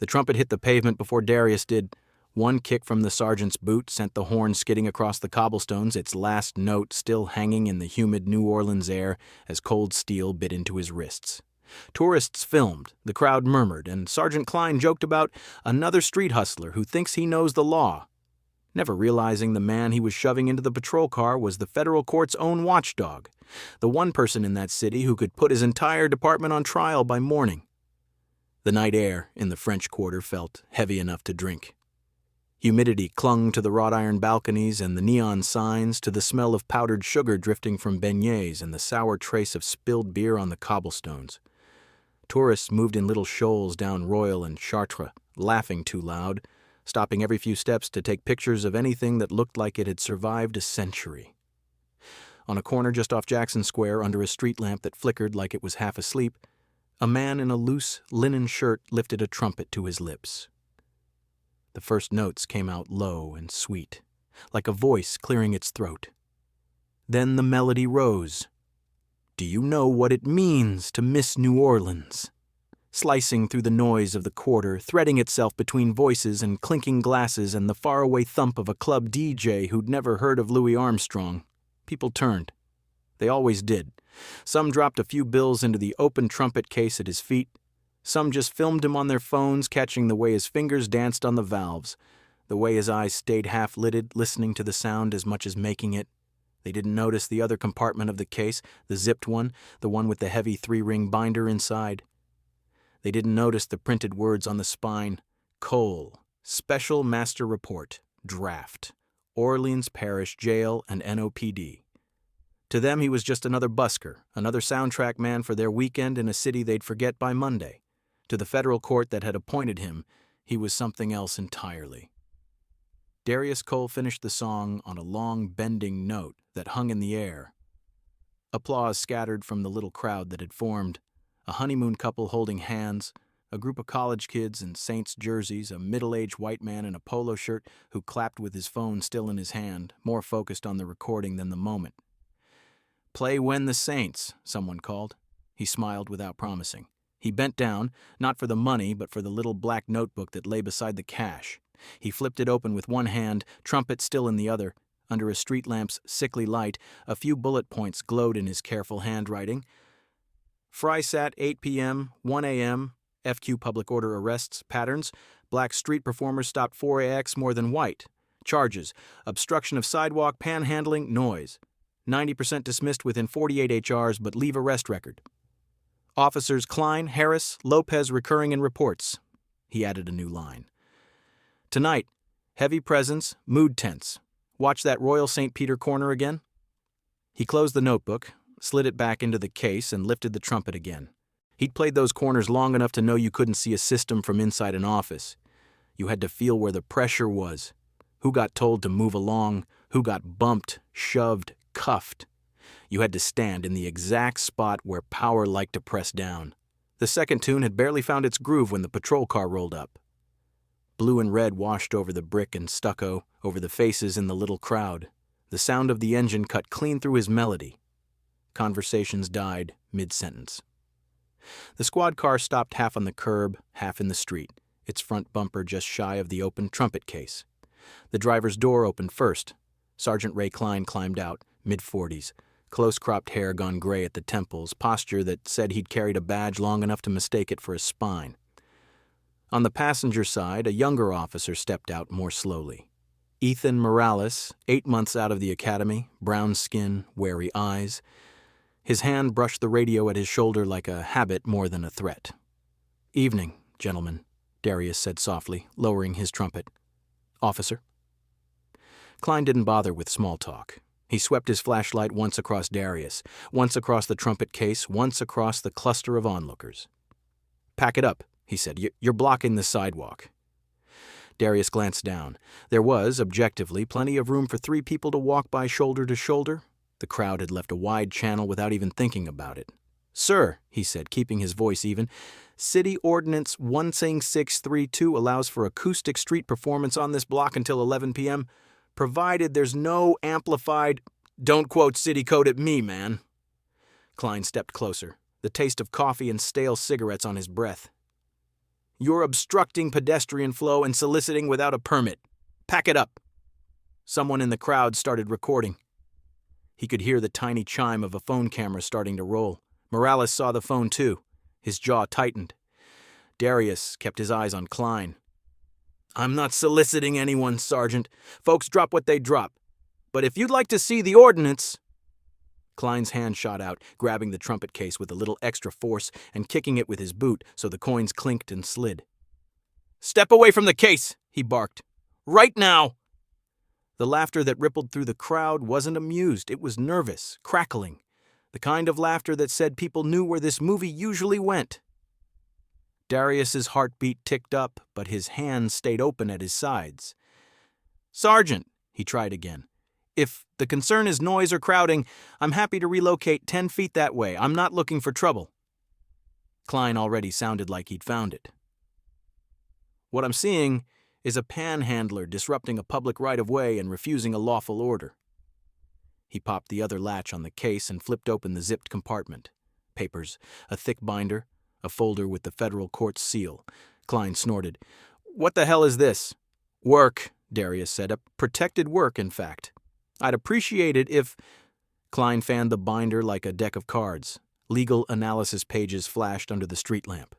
The trumpet hit the pavement before Darius did. One kick from the sergeant's boot sent the horn skidding across the cobblestones, its last note still hanging in the humid New Orleans air as cold steel bit into his wrists. Tourists filmed, the crowd murmured, and Sergeant Klein joked about another street hustler who thinks he knows the law, never realizing the man he was shoving into the patrol car was the federal court's own watchdog, the one person in that city who could put his entire department on trial by morning. The night air in the French Quarter felt heavy enough to drink. Humidity clung to the wrought iron balconies and the neon signs, to the smell of powdered sugar drifting from beignets and the sour trace of spilled beer on the cobblestones. Tourists moved in little shoals down Royal and Chartres, laughing too loud, stopping every few steps to take pictures of anything that looked like it had survived a century. On a corner just off Jackson Square, under a street lamp that flickered like it was half asleep, a man in a loose linen shirt lifted a trumpet to his lips. The first notes came out low and sweet, like a voice clearing its throat. Then the melody rose. Do you know what it means to miss New Orleans? Slicing through the noise of the quarter, threading itself between voices and clinking glasses and the faraway thump of a club DJ who'd never heard of Louis Armstrong, people turned. They always did. Some dropped a few bills into the open trumpet case at his feet. Some just filmed him on their phones, catching the way his fingers danced on the valves, the way his eyes stayed half-lidded, listening to the sound as much as making it. They didn't notice the other compartment of the case, the zipped one, the one with the heavy 3-ring binder inside. They didn't notice the printed words on the spine. Cole, Special Master Report, Draft, Orleans Parish Jail and NOPD. To them he was just another busker, another soundtrack man for their weekend in a city they'd forget by Monday. To the federal court that had appointed him, he was something else entirely. Darius Cole finished the song on a long, bending note that hung in the air. Applause scattered from the little crowd that had formed. A honeymoon couple holding hands, a group of college kids in Saints jerseys, a middle-aged white man in a polo shirt who clapped with his phone still in his hand, more focused on the recording than the moment. Play When the Saints, someone called. He smiled without promising. He bent down, not for the money, but for the little black notebook that lay beside the cash. He flipped it open with one hand, trumpet still in the other. Under a street lamp's sickly light, a few bullet points glowed in his careful handwriting. Frysat 8 p.m., 1 a.m., FQ public order arrests, patterns. Black street performers stopped 4AX more than white. Charges: obstruction of sidewalk, panhandling, noise. 90% dismissed within 48 HRs, but leave arrest record. Officers Klein, Harris, Lopez recurring in reports. He added a new line. Tonight, heavy presence, mood tense. Watch that Royal St. Peter corner again? He closed the notebook, slid it back into the case, and lifted the trumpet again. He'd played those corners long enough to know you couldn't see a system from inside an office. You had to feel where the pressure was. Who got told to move along, who got bumped, shoved, cuffed. You had to stand in the exact spot where power liked to press down. The second tune had barely found its groove when the patrol car rolled up. Blue and red washed over the brick and stucco, over the faces in the little crowd. The sound of the engine cut clean through his melody. Conversations died mid-sentence. The squad car stopped half on the curb, half in the street, its front bumper just shy of the open trumpet case. The driver's door opened first. Sergeant Ray Klein climbed out, mid-40s, close-cropped hair gone gray at the temples, posture that said he'd carried a badge long enough to mistake it for a spine. On the passenger side, a younger officer stepped out more slowly. Ethan Morales, 8 months out of the academy, brown skin, wary eyes. His hand brushed the radio at his shoulder like a habit more than a threat. "Evening, gentlemen," Darius said softly, lowering his trumpet. "Officer." Klein didn't bother with small talk. He swept his flashlight once across Darius, once across the trumpet case, once across the cluster of onlookers. "Pack it up," he said. "You're blocking the sidewalk." Darius glanced down. There was, objectively, plenty of room for 3 people to walk by shoulder to shoulder. The crowd had left a wide channel without even thinking about it. "Sir," he said, keeping his voice even, "City Ordinance 16632 allows for acoustic street performance on this block until 11 p.m., provided there's no amplified—" "Don't quote city code at me, man." Klein stepped closer, the taste of coffee and stale cigarettes on his breath. You're obstructing pedestrian flow and soliciting without a permit. Pack it up." Someone in the crowd started recording. He could hear the tiny chime of a phone camera starting to roll. Morales saw the phone too. His jaw tightened. Darius kept his eyes on Klein. "I'm not soliciting anyone, Sergeant. Folks drop what they drop. But if you'd like to see the ordinance—" Klein's hand shot out, grabbing the trumpet case with a little extra force and kicking it with his boot so the coins clinked and slid. "Step away from the case," he barked. "Right now!" The laughter that rippled through the crowd wasn't amused. It was nervous, crackling, the kind of laughter that said people knew where this movie usually went. Darius's heartbeat ticked up, but his hands stayed open at his sides. "Sergeant," he tried again, "if the concern is noise or crowding, I'm happy to relocate 10 feet that way. I'm not looking for trouble." Klein already sounded like he'd found it. "What I'm seeing is a panhandler disrupting a public right-of-way and refusing a lawful order." He popped the other latch on the case and flipped open the zipped compartment. Papers, a thick binder, a folder with the federal court's seal. Klein snorted. "What the hell is this?" "Work," Darius said. "A protected work, in fact. I'd appreciate it if—" Klein fanned the binder like a deck of cards. Legal analysis pages flashed under the street lamp.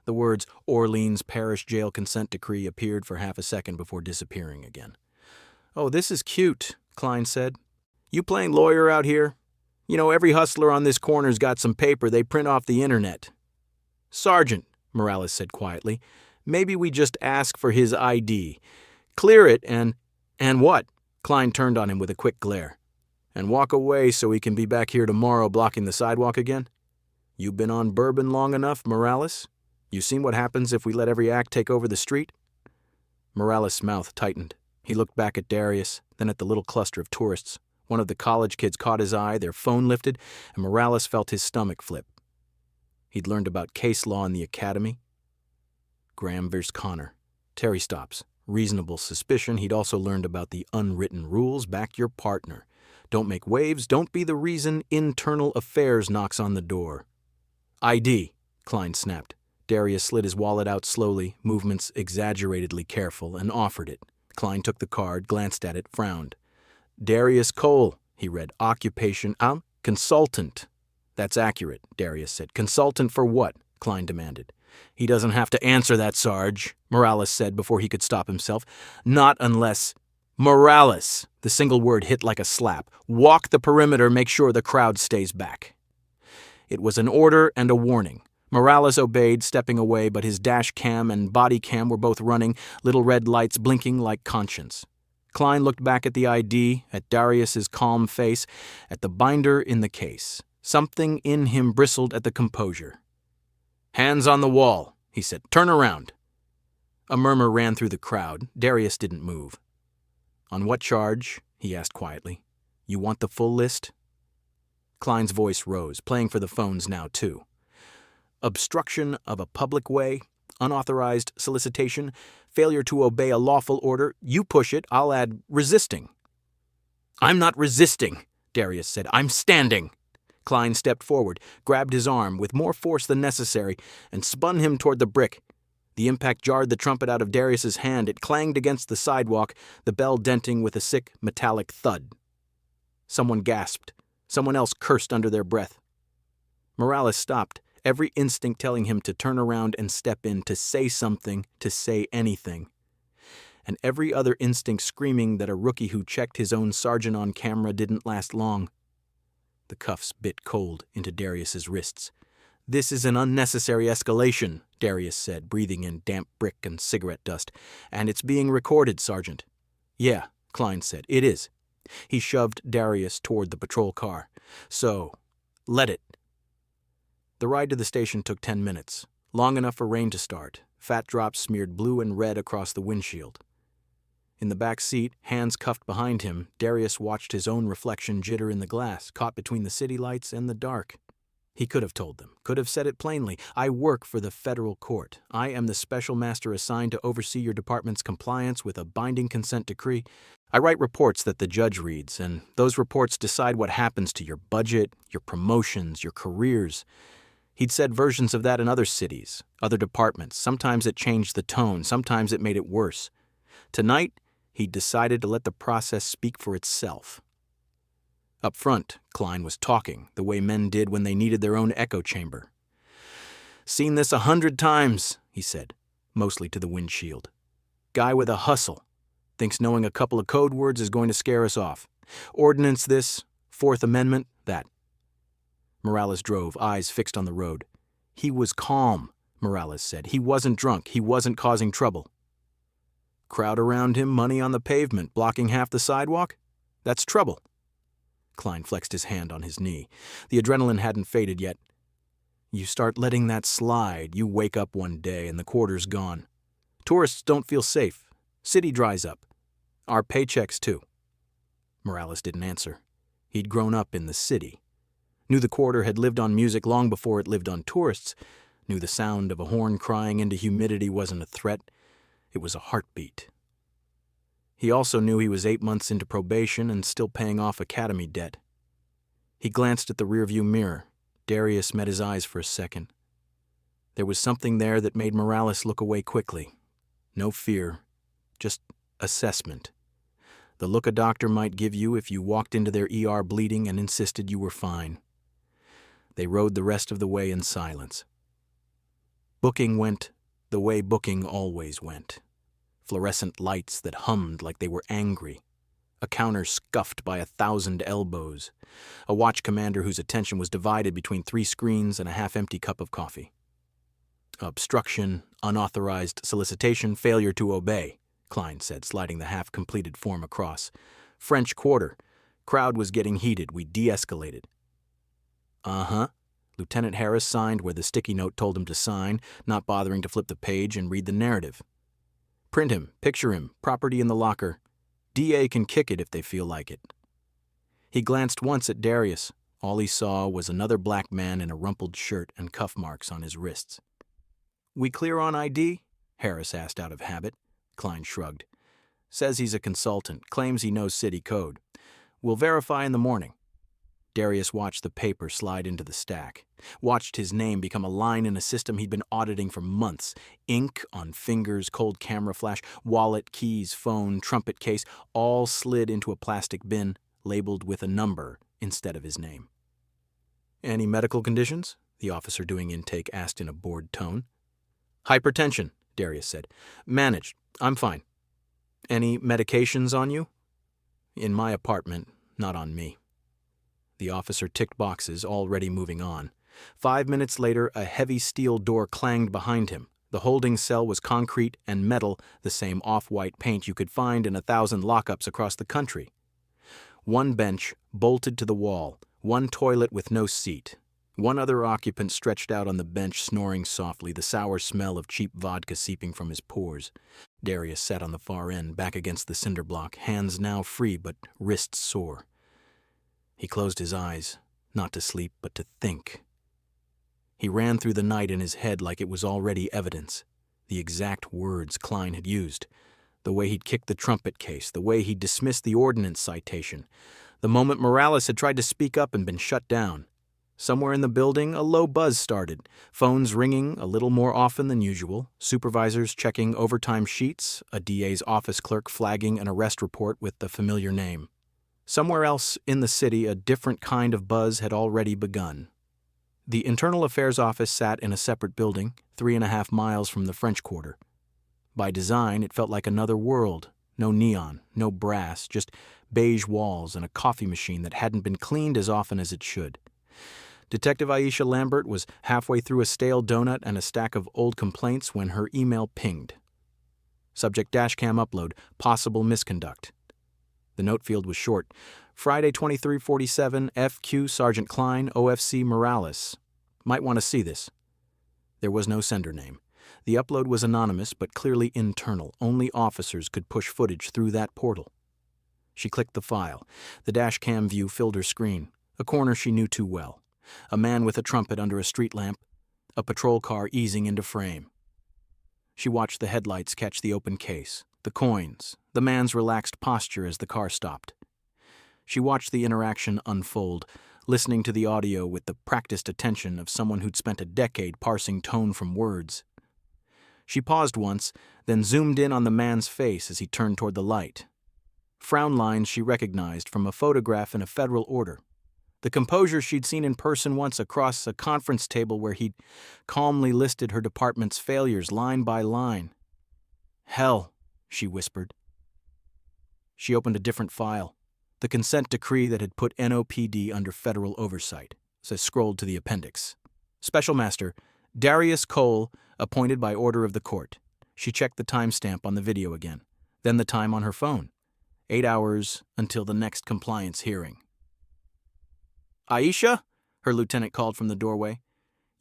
The words Orleans Parish Jail Consent Decree appeared for half a second before disappearing again. "Oh, this is cute," Klein said. "You playing lawyer out here? You know, every hustler on this corner's got some paper they print off the internet." "Sergeant," Morales said quietly, "maybe we just ask for his ID. Clear it and—" "And what?" Klein turned on him with a quick glare. "And walk away so he can be back here tomorrow blocking the sidewalk again? You been on bourbon long enough, Morales? You seen what happens if we let every act take over the street?" Morales' mouth tightened. He looked back at Darius, then at the little cluster of tourists. One of the college kids caught his eye, their phone lifted, and Morales felt his stomach flip. He'd learned about case law in the academy. Graham vs. Connor. Terry stops. Reasonable suspicion. He'd also learned about the unwritten rules. Back your partner. Don't make waves. Don't be the reason internal affairs knocks on the door. "ID," Klein snapped. Darius slid his wallet out slowly, movements exaggeratedly careful, and offered it. Klein took the card, glanced at it, frowned. "Darius Cole," he read. "Occupation, consultant." "That's accurate," Darius said. "Consultant for what?" Klein demanded. "He doesn't have to answer that, Sarge," Morales said before he could stop himself. "Not unless—" "Morales!" The single word hit like a slap. "Walk the perimeter, make sure the crowd stays back." It was an order and a warning. Morales obeyed, stepping away, but his dash cam and body cam were both running, little red lights blinking like conscience. Klein looked back at the ID, at Darius's calm face, at the binder in the case. Something in him bristled at the composure. "Hands on the wall," he said. "Turn around." A murmur ran through the crowd. Darius didn't move. "On what charge?" he asked quietly. "You want the full list?" Klein's voice rose, playing for the phones now, too. "Obstruction of a public way, unauthorized solicitation, failure to obey a lawful order. You push it, I'll add resisting." "I'm not resisting," Darius said. "I'm standing." Klein stepped forward, grabbed his arm with more force than necessary, and spun him toward the brick. The impact jarred the trumpet out of Darius's hand. It clanged against the sidewalk, the bell denting with a sick, metallic thud. Someone gasped. Someone else cursed under their breath. Morales stopped, every instinct telling him to turn around and step in, to say something, to say anything. And every other instinct screaming that a rookie who checked his own sergeant on camera didn't last long. The cuffs bit cold into Darius's wrists. "This is an unnecessary escalation," Darius said, breathing in damp brick and cigarette dust. "And it's being recorded, Sergeant." "Yeah," Klein said, "it is." He shoved Darius toward the patrol car. "So, let it." The ride to the station took 10 minutes, long enough for rain to start. Fat drops smeared blue and red across the windshield. In the back seat, hands cuffed behind him, Darius watched his own reflection jitter in the glass, caught between the city lights and the dark. He could have told them, could have said it plainly. "I work for the federal court. I am the special master assigned to oversee your department's compliance with a binding consent decree. I write reports that the judge reads, and those reports decide what happens to your budget, your promotions, your careers." He'd said versions of that in other cities, other departments. Sometimes it changed the tone, sometimes it made it worse. Tonight, he'd decided to let the process speak for itself. Up front, Klein was talking, the way men did when they needed their own echo chamber. "Seen this 100 times, he said, mostly to the windshield. "Guy with a hustle. Thinks knowing a couple of code words is going to scare us off. Ordinance this, Fourth Amendment, that." Morales drove, eyes fixed on the road. "He was calm," Morales said. "He wasn't drunk. He wasn't causing trouble." "Crowd around him, money on the pavement, blocking half the sidewalk? That's trouble." Klein flexed his hand on his knee. The adrenaline hadn't faded yet. "You start letting that slide, you wake up one day and the quarter's gone. Tourists don't feel safe. City dries up. Our paychecks, too." Morales didn't answer. He'd grown up in the city. Knew the quarter had lived on music long before it lived on tourists. Knew the sound of a horn crying into humidity wasn't a threat. It was a heartbeat. He also knew he was 8 months into probation and still paying off academy debt. He glanced at the rearview mirror. Darius met his eyes for a second. There was something there that made Morales look away quickly. No fear, just assessment. The look a doctor might give you if you walked into their ER bleeding and insisted you were fine. They rode the rest of the way in silence. Booking went the way booking always went. Fluorescent lights that hummed like they were angry. A counter scuffed by 1,000 elbows. A watch commander whose attention was divided between 3 screens and a half-empty cup of coffee. "Obstruction, unauthorized solicitation, failure to obey," Klein said, sliding the half-completed form across. "French Quarter. Crowd was getting heated. We de-escalated." "Uh-huh." Lieutenant Harris signed where the sticky note told him to sign, not bothering to flip the page and read the narrative. "Print him, picture him, property in the locker. DA can kick it if they feel like it." He glanced once at Darius. All he saw was another black man in a rumpled shirt and cuff marks on his wrists. "We clear on ID?" Harris asked out of habit. Klein shrugged. "Says he's a consultant, claims he knows city code. We'll verify in the morning." Darius watched the paper slide into the stack, watched his name become a line in a system he'd been auditing for months. Ink on fingers, cold camera flash, wallet, keys, phone, trumpet case, all slid into a plastic bin, labeled with a number instead of his name. "Any medical conditions?" the officer doing intake asked in a bored tone. "Hypertension," Darius said. "Managed. I'm fine." "Any medications on you?" "In my apartment, not on me." The officer ticked boxes, already moving on. 5 minutes later, a heavy steel door clanged behind him. The holding cell was concrete and metal, the same off-white paint you could find in 1,000 lockups across the country. One bench bolted to the wall, one toilet with no seat. One other occupant stretched out on the bench, snoring softly, the sour smell of cheap vodka seeping from his pores. Darius sat on the far end, back against the cinder block, hands now free but wrists sore. He closed his eyes, not to sleep, but to think. He ran through the night in his head like it was already evidence. The exact words Klein had used. The way he'd kicked the Trumpet case, the way he'd dismissed the ordnance citation. The moment Morales had tried to speak up and been shut down. Somewhere in the building, a low buzz started. Phones ringing a little more often than usual. Supervisors checking overtime sheets. A DA's office clerk flagging an arrest report with the familiar name. Somewhere else in the city, a different kind of buzz had already begun. The Internal Affairs Office sat in a separate building, 3.5 miles from the French Quarter. By design, it felt like another world. No neon, no brass, just beige walls and a coffee machine that hadn't been cleaned as often as it should. Detective Aisha Lambert was halfway through a stale donut and a stack of old complaints when her email pinged. Subject dashcam upload, possible misconduct. The note field was short. Friday 2347, FQ Sergeant Klein, OFC Morales. Might want to see this. There was no sender name. The upload was anonymous but clearly internal. Only officers could push footage through that portal. She clicked the file. The dashcam view filled her screen, a corner she knew too well. A man with a trumpet under a street lamp, a patrol car easing into frame. She watched the headlights catch the open case, the coins, the man's relaxed posture as the car stopped. She watched the interaction unfold, listening to the audio with the practiced attention of someone who'd spent a decade parsing tone from words. She paused once, then zoomed in on the man's face as he turned toward the light. Frown lines she recognized from a photograph in a federal order. The composure she'd seen in person once across a conference table where he'd calmly listed her department's failures line by line. "Hell," she whispered. She opened a different file, the consent decree that had put NOPD under federal oversight, so scrolled to the appendix. Special Master, Darius Cole, appointed by order of the court. She checked the timestamp on the video again, then the time on her phone. 8 hours until the next compliance hearing. "Aisha?" her lieutenant called from the doorway.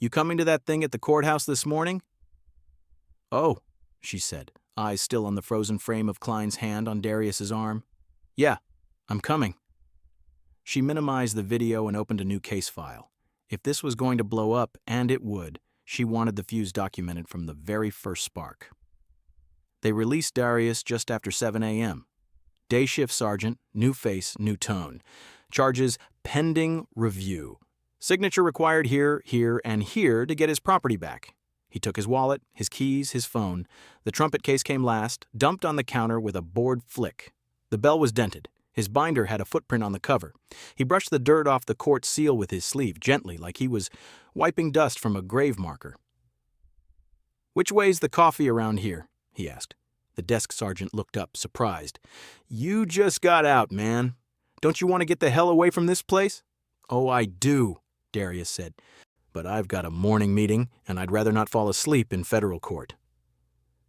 "You coming to that thing at the courthouse this morning?" "Oh," she said, eyes still on the frozen frame of Klein's hand on Darius's arm. "Yeah, I'm coming." She minimized the video and opened a new case file. If this was going to blow up, and it would, she wanted the fuse documented from the very first spark. They released Darius just after 7 a.m. Day shift sergeant, new face, new tone. Charges pending review. Signature required here, here, and here to get his property back. He took his wallet, his keys, his phone. The Trumpet case came last, dumped on the counter with a bored flick. The bell was dented. His binder had a footprint on the cover. He brushed the dirt off the court seal with his sleeve, gently, like he was wiping dust from a grave marker. "Which way's the coffee around here?" he asked. The desk sergeant looked up, surprised. "You just got out, man. Don't you want to get the hell away from this place?" "Oh, I do," Darius said. "But I've got a morning meeting, and I'd rather not fall asleep in federal court."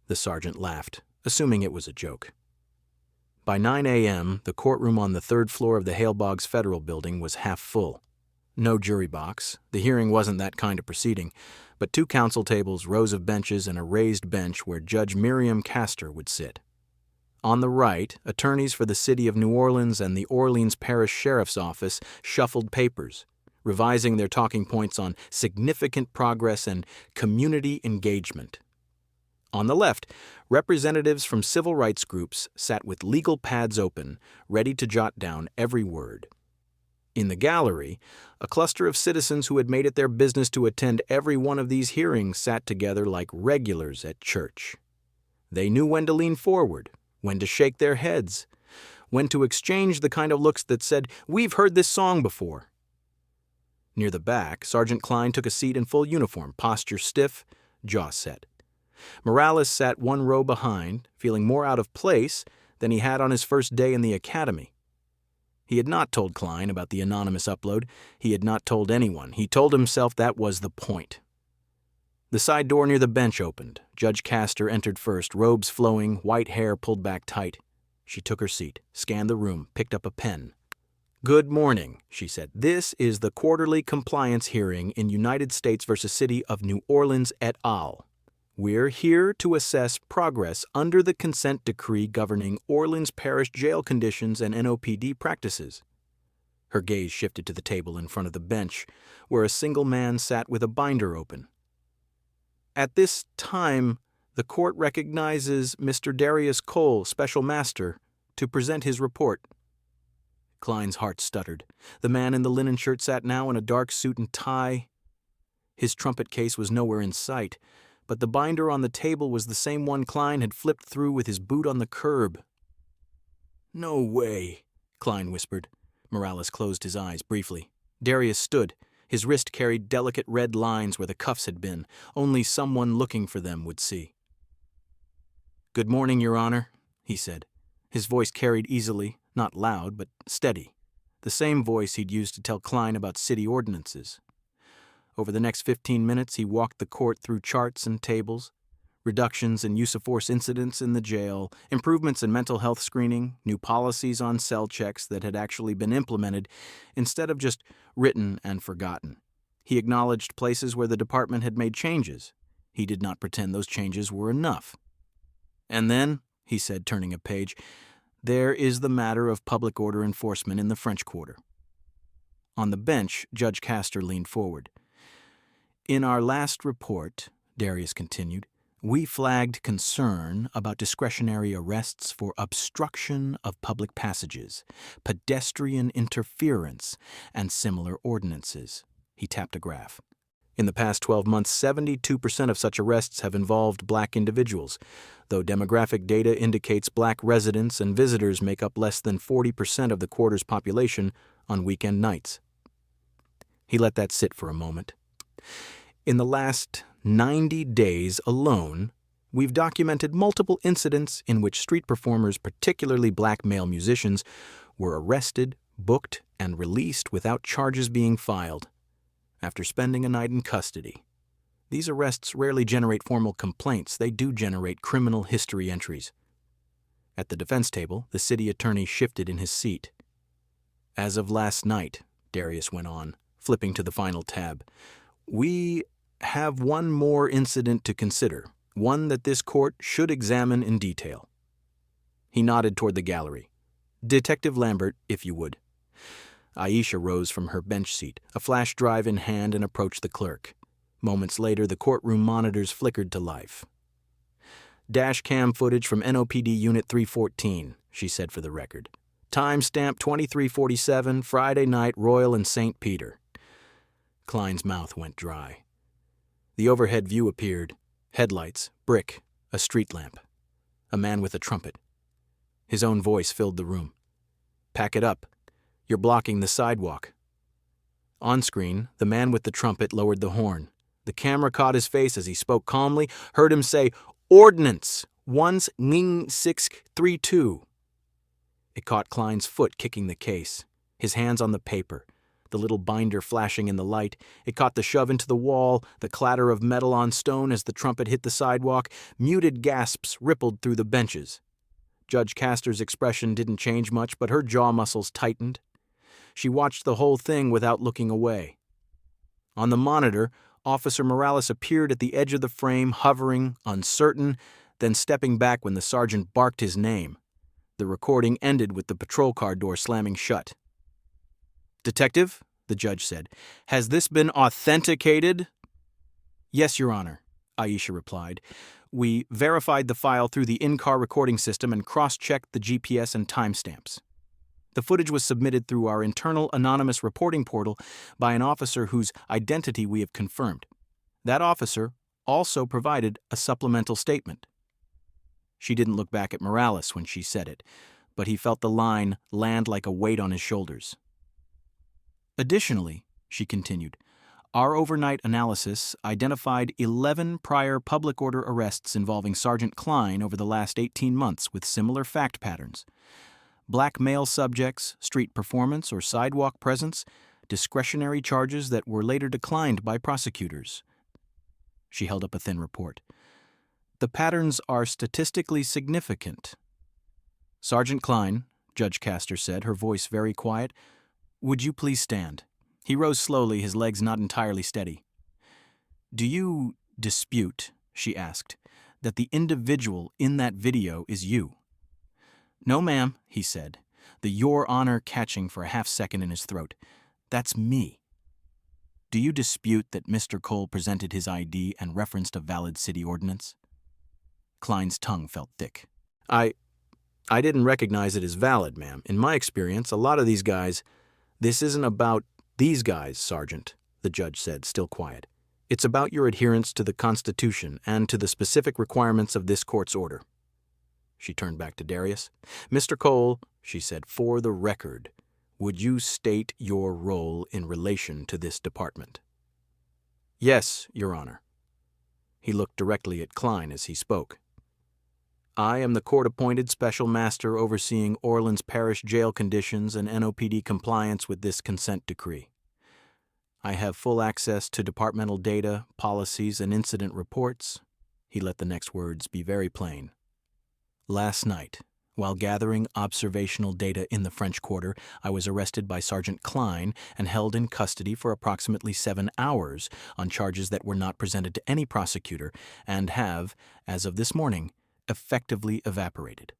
The sergeant laughed, assuming it was a joke. By 9 a.m., the courtroom on the third floor of the Hale-Boggs Federal Building was half full. No jury box. The hearing wasn't that kind of proceeding, but 2 counsel tables, rows of benches, and a raised bench where Judge Miriam Castor would sit. On the right, attorneys for the city of New Orleans and the Orleans Parish Sheriff's Office shuffled papers, revising their talking points on significant progress and community engagement. On the left, representatives from civil rights groups sat with legal pads open, ready to jot down every word. In the gallery, a cluster of citizens who had made it their business to attend every one of these hearings sat together like regulars at church. They knew when to lean forward, when to shake their heads, when to exchange the kind of looks that said, "We've heard this song before." Near the back, Sergeant Klein took a seat in full uniform, posture stiff, jaw set. Morales sat 1 row behind, feeling more out of place than he had on his first day in the academy. He had not told Klein about the anonymous upload. He had not told anyone. He told himself that was the point. The side door near the bench opened. Judge Castor entered first, robes flowing, white hair pulled back tight. She took her seat, scanned the room, picked up a pen. "Good morning," she said. "This is the quarterly compliance hearing in United States v. City of New Orleans et al. We're here to assess progress under the consent decree governing Orleans Parish jail conditions and NOPD practices." Her gaze shifted to the table in front of the bench, where a single man sat with a binder open. "At this time, the court recognizes Mr. Darius Cole, Special Master, to present his report." Klein's heart stuttered. The man in the linen shirt sat now in a dark suit and tie. His trumpet case was nowhere in sight, but the binder on the table was the same one Klein had flipped through with his boot on the curb. "No way," Klein whispered. Morales closed his eyes briefly. Darius stood. His wrist carried delicate red lines where the cuffs had been. Only someone looking for them would see. "Good morning, Your Honor," he said. His voice carried easily, not loud, but steady. The same voice he'd used to tell Klein about city ordinances. Over the next 15 minutes, he walked the court through charts and tables, reductions in use-of-force incidents in the jail, improvements in mental health screening, new policies on cell checks that had actually been implemented instead of just written and forgotten. He acknowledged places where the department had made changes. He did not pretend those changes were enough. "And then," he said, turning a page, "there is the matter of public order enforcement in the French Quarter." On the bench, Judge Castor leaned forward. "In our last report," Darius continued, We flagged concern about discretionary arrests for obstruction of public passages, pedestrian interference, and similar ordinances. He tapped a graph. In the past 12 months, 72% of such arrests have involved black individuals, though demographic data indicates black residents and visitors make up less than 40% of the quarter's population on weekend nights. He let that sit for a moment. In the last 90 days alone, we've documented multiple incidents in which street performers, particularly black male musicians, were arrested, booked, and released without charges being filed after spending a night in custody. These arrests rarely generate formal complaints. They do generate criminal history entries. At the defense table, the city attorney shifted in his seat. As of last night, Darius went on, flipping to the final tab, we have one more incident to consider, one that this court should examine in detail. He nodded toward the gallery. Detective Lambert, if you would. Aisha rose from her bench seat, a flash drive in hand, and approached the clerk. Moments later, the courtroom monitors flickered to life. Dash cam footage from NOPD Unit 314, she said for the record. Timestamp 2347, Friday night, Royal and St. Peter. Klein's mouth went dry. The overhead view appeared. Headlights, brick, a street lamp. A man with a trumpet. His own voice filled the room. Pack it up. You're blocking the sidewalk. On screen, the man with the trumpet lowered the horn. The camera caught his face as he spoke calmly, heard him say, Ordnance 1632. It caught Klein's foot kicking the case, his hands on the paper, the little binder flashing in the light. It caught the shove into the wall, the clatter of metal on stone as the trumpet hit the sidewalk. Muted gasps rippled through the benches. Judge Castor's expression didn't change much, but her jaw muscles tightened. She watched the whole thing without looking away. On the monitor, Officer Morales appeared at the edge of the frame, hovering, uncertain, then stepping back when the sergeant barked his name. The recording ended with the patrol car door slamming shut. Detective, the judge said, has this been authenticated? Yes, Your Honor, Aisha replied. We verified the file through the in-car recording system and cross-checked the GPS and timestamps. The footage was submitted through our internal anonymous reporting portal by an officer whose identity we have confirmed. That officer also provided a supplemental statement. She didn't look back at Morales when she said it, but he felt the line land like a weight on his shoulders. Additionally, she continued, our overnight analysis identified 11 prior public order arrests involving Sergeant Klein over the last 18 months with similar fact patterns. Black male subjects, street performance or sidewalk presence, discretionary charges that were later declined by prosecutors. She held up a thin report. The patterns are statistically significant. Sergeant Klein, Judge Castor said, her voice very quiet, would you please stand? He rose slowly, his legs not entirely steady. Do you dispute, she asked, that the individual in that video is you? No, ma'am, he said, the Your Honor catching for a half-second in his throat. That's me. Do you dispute that Mr. Cole presented his ID and referenced a valid city ordinance? Klein's tongue felt thick. I didn't recognize it as valid, ma'am. In my experience, a lot of these guys... This isn't about these guys, Sergeant, the judge said, still quiet. It's about your adherence to the Constitution and to the specific requirements of this court's order. She turned back to Darius. Mr. Cole, she said, for the record, would you state your role in relation to this department? Yes, Your Honor. He looked directly at Klein as he spoke. I am the court-appointed special master overseeing Orleans Parish jail conditions and NOPD compliance with this consent decree. I have full access to departmental data, policies, and incident reports. He let the next words be very plain. Last night, while gathering observational data in the French Quarter, I was arrested by Sergeant Klein and held in custody for approximately 7 hours on charges that were not presented to any prosecutor and have, as of this morning, effectively evaporated.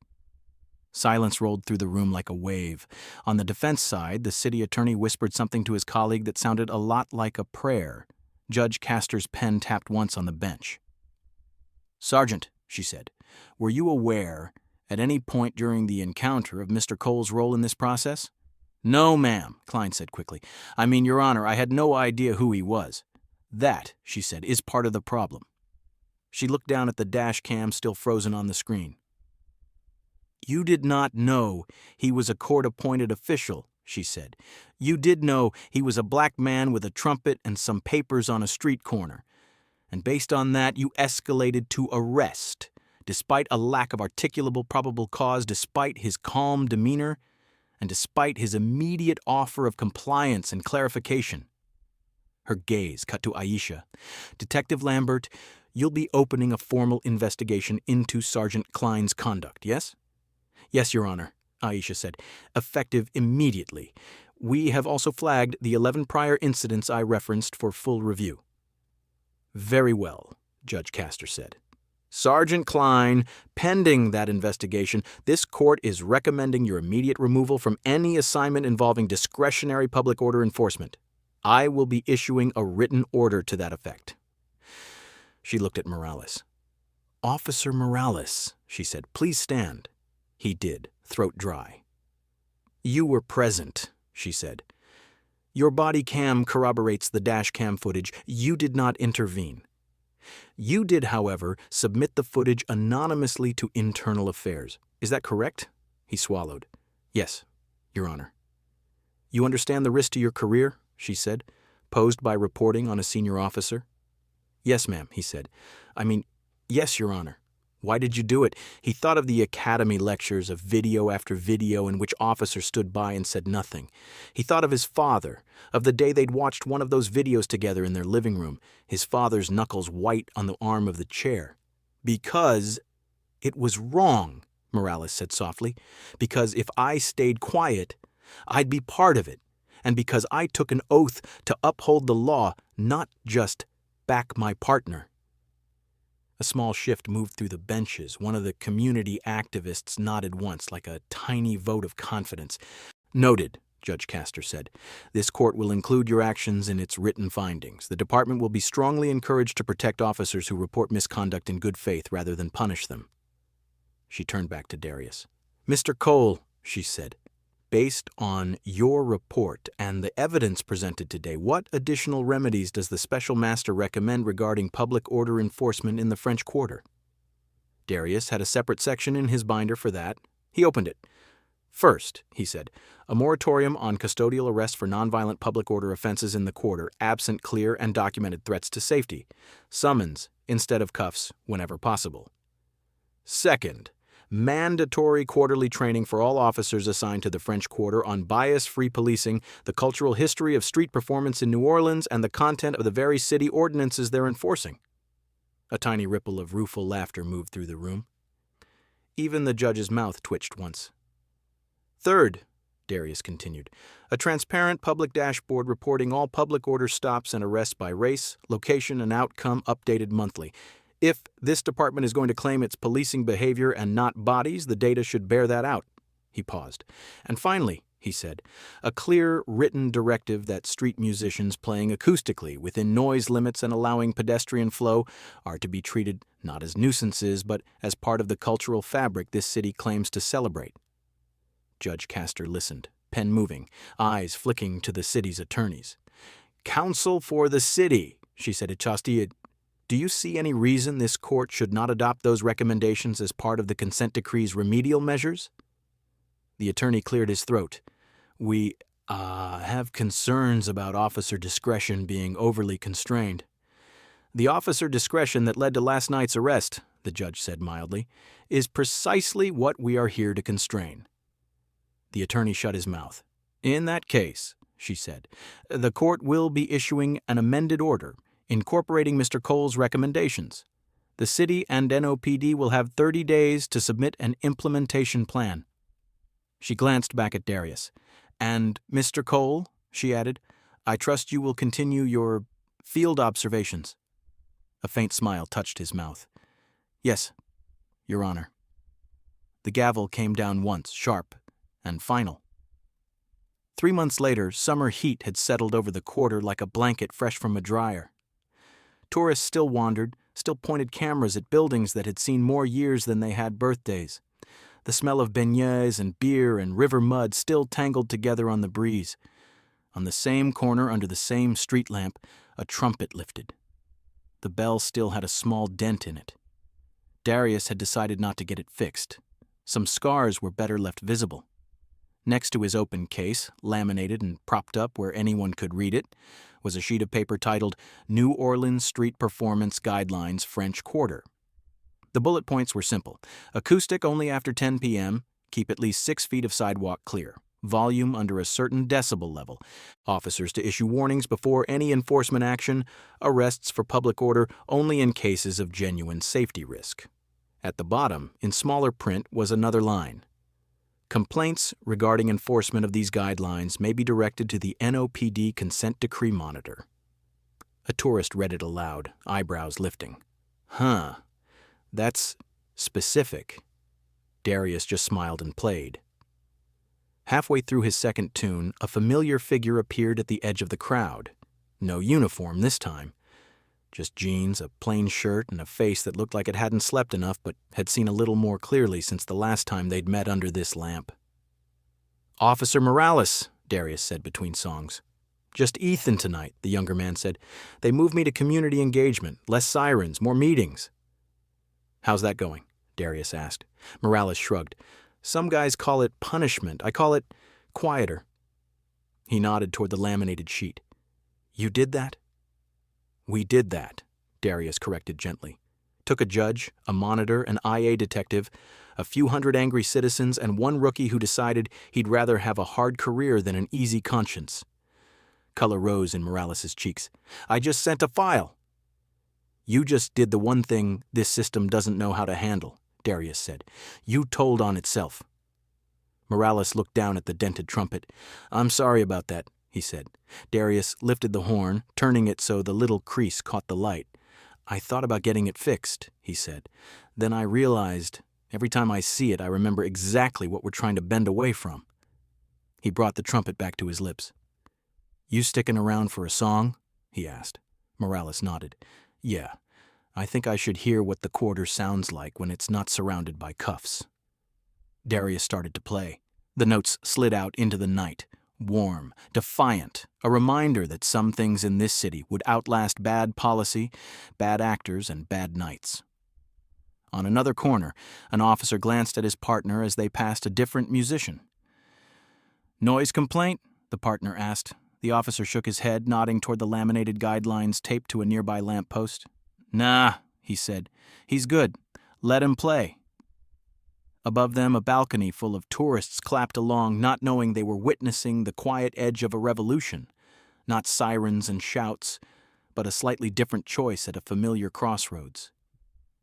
Silence rolled through the room like a wave. On the defense side, the city attorney whispered something to his colleague that sounded a lot like a prayer. Judge Castor's pen tapped once on the bench. "Sergeant," she said, "were you aware at any point during the encounter of Mr. Cole's role in this process?" "No, ma'am," Klein said quickly. "I mean, Your Honor, I had no idea who he was." "That," she said, "is part of the problem." She looked down at the dash cam still frozen on the screen. "You did not know he was a court-appointed official," she said. "You did know he was a black man with a trumpet and some papers on a street corner. And based on that, you escalated to arrest, despite a lack of articulable probable cause, despite his calm demeanor, and despite his immediate offer of compliance and clarification." Her gaze cut to Aisha. "Detective Lambert, you'll be opening a formal investigation into Sergeant Klein's conduct, yes?" "Yes, Your Honor," Aisha said, "effective immediately. We have also flagged the 11 prior incidents I referenced for full review." "Very well," Judge Castor said. "Sergeant Klein, pending that investigation, this court is recommending your immediate removal from any assignment involving discretionary public order enforcement. I will be issuing a written order to that effect." She looked at Morales. "Officer Morales," she said, "please stand." He did, throat dry. "You were present," she said. "Your body cam corroborates the dash cam footage. You did not intervene. You did, however, submit the footage anonymously to Internal Affairs. Is that correct?" He swallowed. "Yes, Your Honor." "You understand the risk to your career," she said, "posed by reporting on a senior officer?" "Yes, ma'am," he said. Yes, Your Honor." "Why did you do it?" He thought of the academy lectures of video after video in which officers stood by and said nothing. He thought of his father, of the day they'd watched one of those videos together in their living room, his father's knuckles white on the arm of the chair. "Because it was wrong," Morales said softly. "Because if I stayed quiet, I'd be part of it. And because I took an oath to uphold the law, not just back my partner." A small shift moved through the benches. One of the community activists nodded once, like a tiny vote of confidence. "Noted," Judge Castor said. "This court will include your actions in its written findings. The department will be strongly encouraged to protect officers who report misconduct in good faith rather than punish them." She turned back to Darius. "Mr. Cole," she said, "based on your report and the evidence presented today, what additional remedies does the Special Master recommend regarding public order enforcement in the French Quarter?" Darius had a separate section in his binder for that. He opened it. "First," he said, "a moratorium on custodial arrest for nonviolent public order offenses in the quarter, absent clear and documented threats to safety. Summons instead of cuffs whenever possible. Second, mandatory quarterly training for all officers assigned to the French Quarter on bias-free policing, the cultural history of street performance in New Orleans, and the content of the very city ordinances they're enforcing." A tiny ripple of rueful laughter moved through the room. Even the judge's mouth twitched once. "Third," Darius continued, "a transparent public dashboard reporting all public order stops and arrests by race, location, and outcome updated monthly. If this department is going to claim it's policing behavior and not bodies, the data should bear that out." He paused. "And finally," he said, "a clear written directive that street musicians playing acoustically within noise limits and allowing pedestrian flow are to be treated not as nuisances but as part of the cultural fabric this city claims to celebrate." Judge Castor listened, pen moving, eyes flicking to the city's attorneys. "Counsel for the city," she said to Chastille, "do you see any reason this court should not adopt those recommendations as part of the consent decree's remedial measures?" The attorney cleared his throat. "We have concerns about officer discretion being overly constrained." "The officer discretion that led to last night's arrest," the judge said mildly, "is precisely what we are here to constrain." The attorney shut his mouth. "In that case," she said, "the court will be issuing an amended order incorporating Mr. Cole's recommendations. The city and NOPD will have 30 days to submit an implementation plan." She glanced back at Darius. "And, Mr. Cole," she added, "I trust you will continue your field observations." A faint smile touched his mouth. "Yes, Your Honor." The gavel came down once, sharp and final. 3 months later, summer heat had settled over the quarter like a blanket fresh from a dryer. Tourists still wandered, still pointed cameras at buildings that had seen more years than they had birthdays. The smell of beignets and beer and river mud still tangled together on the breeze. On the same corner, under the same street lamp, a trumpet lifted. The bell still had a small dent in it. Darius had decided not to get it fixed. Some scars were better left visible. Next to his open case, laminated and propped up where anyone could read it, was a sheet of paper titled New Orleans Street Performance Guidelines French Quarter. The bullet points were simple. Acoustic only after 10 p.m., keep at least 6 feet of sidewalk clear. Volume under a certain decibel level. Officers to issue warnings before any enforcement action. Arrests for public order only in cases of genuine safety risk. At the bottom, in smaller print, was another line. Complaints regarding enforcement of these guidelines may be directed to the NOPD Consent Decree Monitor. A tourist read it aloud, eyebrows lifting. Huh. That's specific. Darius just smiled and played. Halfway through his second tune, a familiar figure appeared at the edge of the crowd. No uniform this time. Just jeans, a plain shirt, and a face that looked like it hadn't slept enough but had seen a little more clearly since the last time they'd met under this lamp. "Officer Morales," Darius said between songs. "Just Ethan tonight," the younger man said. "They moved me to community engagement, less sirens, more meetings." "How's that going?" Darius asked. Morales shrugged. "Some guys call it punishment. I call it quieter." He nodded toward the laminated sheet. "You did that?" "We did that," Darius corrected gently. "Took a judge, a monitor, an IA detective, a few hundred angry citizens, and one rookie who decided he'd rather have a hard career than an easy conscience." Color rose in Morales' cheeks. "I just sent a file." "You just did the one thing this system doesn't know how to handle," Darius said. "You told on itself." Morales looked down at the dented trumpet. "I'm sorry about that," he said. Darius lifted the horn, turning it so the little crease caught the light. "I thought about getting it fixed," he said. "Then I realized, every time I see it, I remember exactly what we're trying to bend away from." He brought the trumpet back to his lips. "You sticking around for a song?" he asked. Morales nodded. "Yeah, I think I should hear what the quarter sounds like when it's not surrounded by cuffs." Darius started to play. The notes slid out into the night. Warm, defiant, a reminder that some things in this city would outlast bad policy, bad actors, and bad nights. On another corner, an officer glanced at his partner as they passed a different musician. "Noise complaint?" the partner asked. The officer shook his head, nodding toward the laminated guidelines taped to a nearby lamppost. "Nah," he said. "He's good. Let him play." Above them, a balcony full of tourists clapped along, not knowing they were witnessing the quiet edge of a revolution. Not sirens and shouts, but a slightly different choice at a familiar crossroads.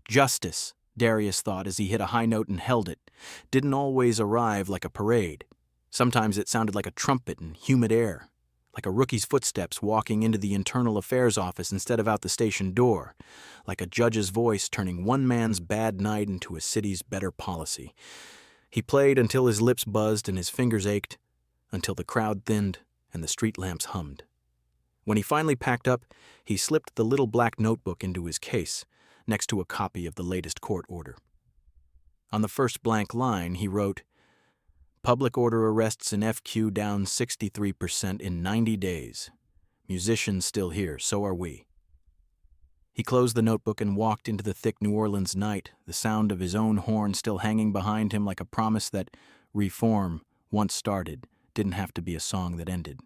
Justice, Darius thought as he hit a high note and held it, didn't always arrive like a parade. Sometimes it sounded like a trumpet in humid air, like a rookie's footsteps walking into the internal affairs office instead of out the station door, like a judge's voice turning one man's bad night into a city's better policy. He played until his lips buzzed and his fingers ached, until the crowd thinned and the street lamps hummed. When he finally packed up, he slipped the little black notebook into his case, next to a copy of the latest court order. On the first blank line, he wrote, "Public order arrests in FQ down 63% in 90 days. Musicians still here, so are we." He closed the notebook and walked into the thick New Orleans night, the sound of his own horn still hanging behind him like a promise that reform, once started, didn't have to be a song that ended.